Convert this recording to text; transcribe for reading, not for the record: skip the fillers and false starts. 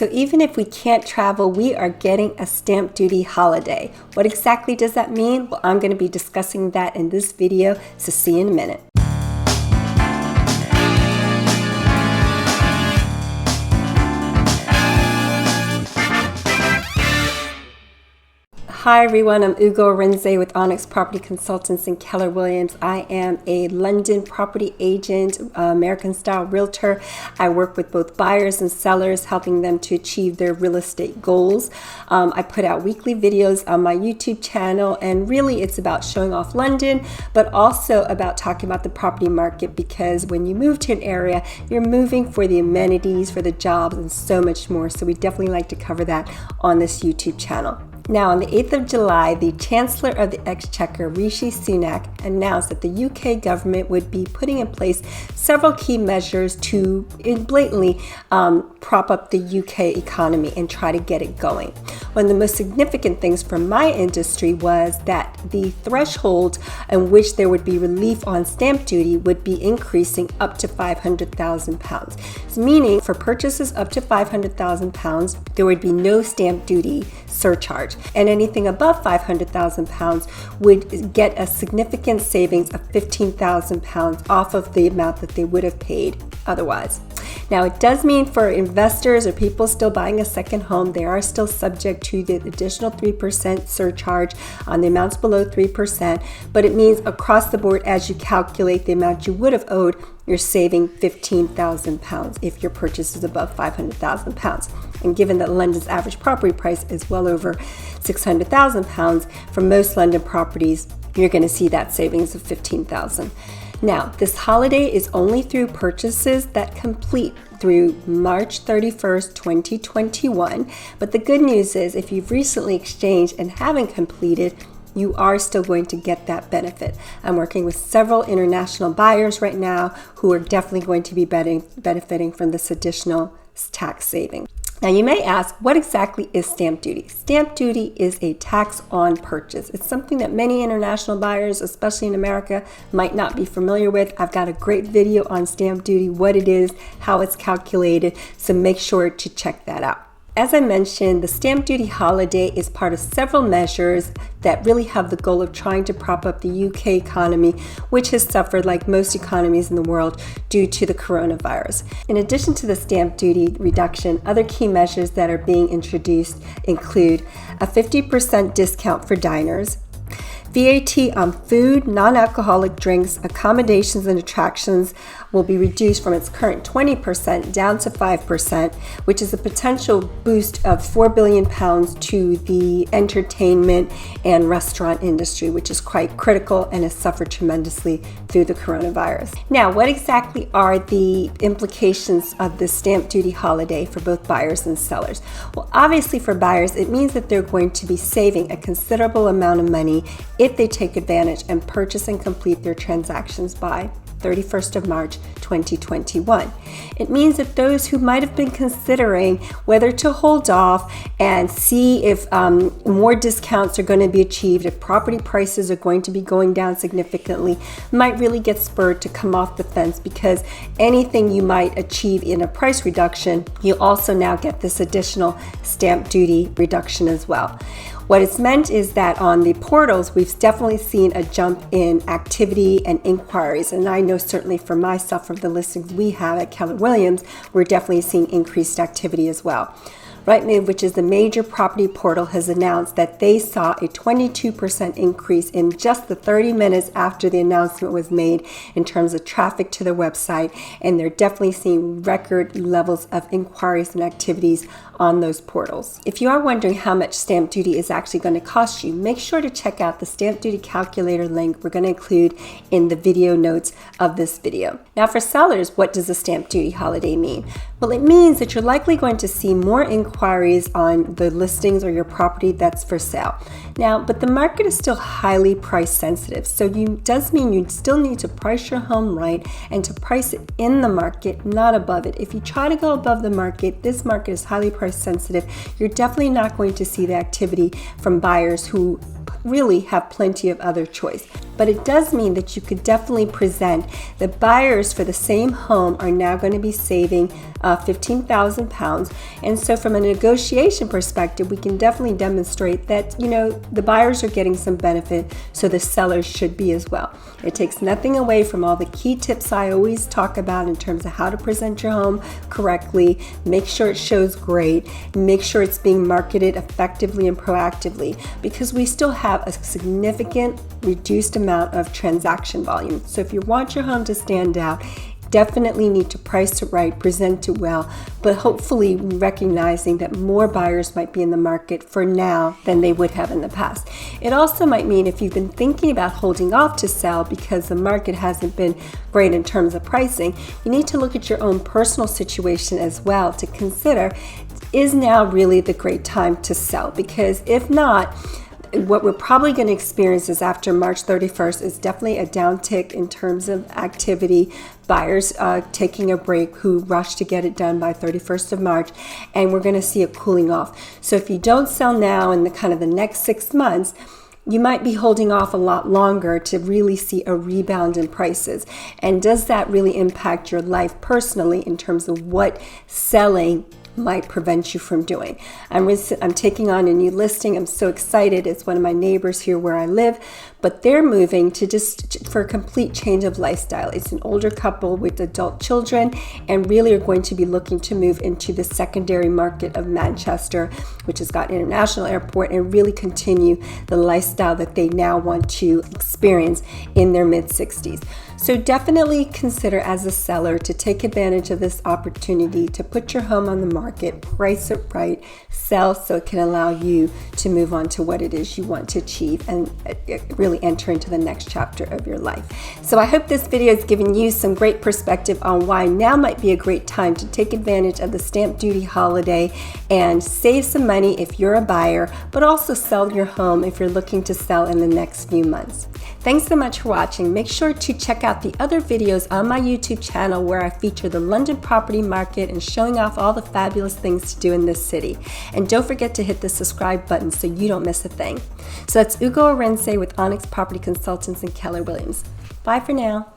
So even if we can't travel, we are getting a stamp duty holiday. What exactly does that mean? Well, I'm going to be discussing that in this video, so see you in a minute. Hi everyone, I'm Arinzeh with Onyx Property Consultants in Keller Williams. I am a London property agent, American style realtor. I work with both buyers and sellers, helping them to achieve their real estate goals. I put out weekly videos on my YouTube channel, and really it's about showing off London, but also about talking about the property market, because when you move to an area, you're moving for the amenities, for the jobs, and so much more. So we definitely like to cover that on this YouTube channel. Now, on the 8th of July, the Chancellor of the Exchequer, Rishi Sunak, announced that the UK government would be putting in place several key measures to blatantly prop up the UK economy and try to get it going. One of the most significant things for my industry was that the threshold in which there would be relief on stamp duty would be increasing up to £500,000. Meaning, for purchases up to £500,000, there would be no stamp duty surcharge. And anything above £500,000 would get a significant savings of £15,000 off of the amount that they would have paid otherwise. Now, it does mean for investors or people still buying a second home, they are still subject to the additional 3% surcharge on the amounts below 3%, but it means across the board, as you calculate the amount you would have owed, you're saving £15,000 if your purchase is above £500,000. And given that London's average property price is well over £600,000, for most London properties, you're going to see that savings of £15,000. Now, this holiday is only through purchases that complete through March 31st, 2021. But the good news is, if you've recently exchanged and haven't completed, you are still going to get that benefit. I'm working with several international buyers right now who are definitely going to be benefiting from this additional tax saving. Now, you may ask, what exactly is stamp duty? Stamp duty is a tax on purchase. It's something that many international buyers, especially in America, might not be familiar with. I've got a great video on stamp duty, what it is, how it's calculated, so make sure to check that out. As I mentioned, the stamp duty holiday is part of several measures that really have the goal of trying to prop up the UK economy, which has suffered, like most economies in the world, due to the coronavirus. In addition to the stamp duty reduction, other key measures that are being introduced include a 50% discount for diners, VAT on food, non-alcoholic drinks, accommodations, and attractions will be reduced from its current 20% down to 5%, which is a potential boost of £4 billion to the entertainment and restaurant industry, which is quite critical and has suffered tremendously through the coronavirus. Now, what exactly are the implications of this stamp duty holiday for both buyers and sellers? Well, obviously for buyers, it means that they're going to be saving a considerable amount of money if they take advantage and purchase and complete their transactions by 31st of March 2021. It means that those who might have been considering whether to hold off and see if more discounts are going to be achieved, if property prices are going to be going down significantly, might really get spurred to come off the fence, because anything you might achieve in a price reduction, you also now get this additional stamp duty reduction as well. What it's meant is that on the portals, we've definitely seen a jump in activity and inquiries. And I know certainly for myself, from the listings we have at Keller Williams, we're definitely seeing increased activity as well. Rightmove, which is the major property portal, has announced that they saw a 22% increase in just the 30 minutes after the announcement was made in terms of traffic to their website, and they're definitely seeing record levels of inquiries and activities on those portals. If you are wondering how much stamp duty is actually going to cost you, make sure to check out the stamp duty calculator link we're going to include in the video notes of this video. Now, for sellers, what does the stamp duty holiday mean? Well, it means that you're likely going to see more inquiries on the listings or your property that's for sale. Now, but the market is still highly price sensitive, so it does mean you still need to price your home right and to price it in the market, not above it. If you try to go above the market, this market is highly price sensitive. You're definitely not going to see the activity from buyers who really have plenty of other choice. But it does mean that you could definitely present that buyers for the same home are now going to be saving £15,000. And so from a negotiation perspective, we can definitely demonstrate that, the buyers are getting some benefit, so the sellers should be as well. It takes nothing away from all the key tips I always talk about in terms of how to present your home correctly, make sure it shows great, make sure it's being marketed effectively and proactively, because we still have a significant reduced amount of transaction volume. So if you want your home to stand out, definitely need to price it right, present it well, but hopefully recognizing that more buyers might be in the market for now than they would have in the past. It also might mean if you've been thinking about holding off to sell because the market hasn't been great in terms of pricing, you need to look at your own personal situation as well to consider, is now really the great time to sell? Because if not, what we're probably going to experience is after March 31st is definitely a downtick in terms of activity, buyers taking a break who rush to get it done by 31st of March, and we're going to see a cooling off. So if you don't sell now in the next 6 months, you might be holding off a lot longer to really see a rebound in prices. And does that really impact your life personally in terms of what selling might prevent you from doing? I'm taking on a new listing. I'm so excited. It's one of my neighbors here where I live, but they're moving for a complete change of lifestyle. It's an older couple with adult children and really are going to be looking to move into the secondary market of Manchester, which has got international airport, and really continue the lifestyle that they now want to experience in their mid-60s. So definitely consider as a seller to take advantage of this opportunity to put your home on the market, price it right, sell so it can allow you to move on to what it is you want to achieve and really enter into the next chapter of your life. So I hope this video has given you some great perspective on why now might be a great time to take advantage of the stamp duty holiday and save some money if you're a buyer, but also sell your home if you're looking to sell in the next few months. Thanks so much for watching. Make sure to check out the other videos on my YouTube channel where I feature the London property market and showing off all the fabulous things to do in this city. And don't forget to hit the subscribe button so you don't miss a thing. So that's Arinzeh with Onyx Property Consultants and Keller Williams. Bye for now.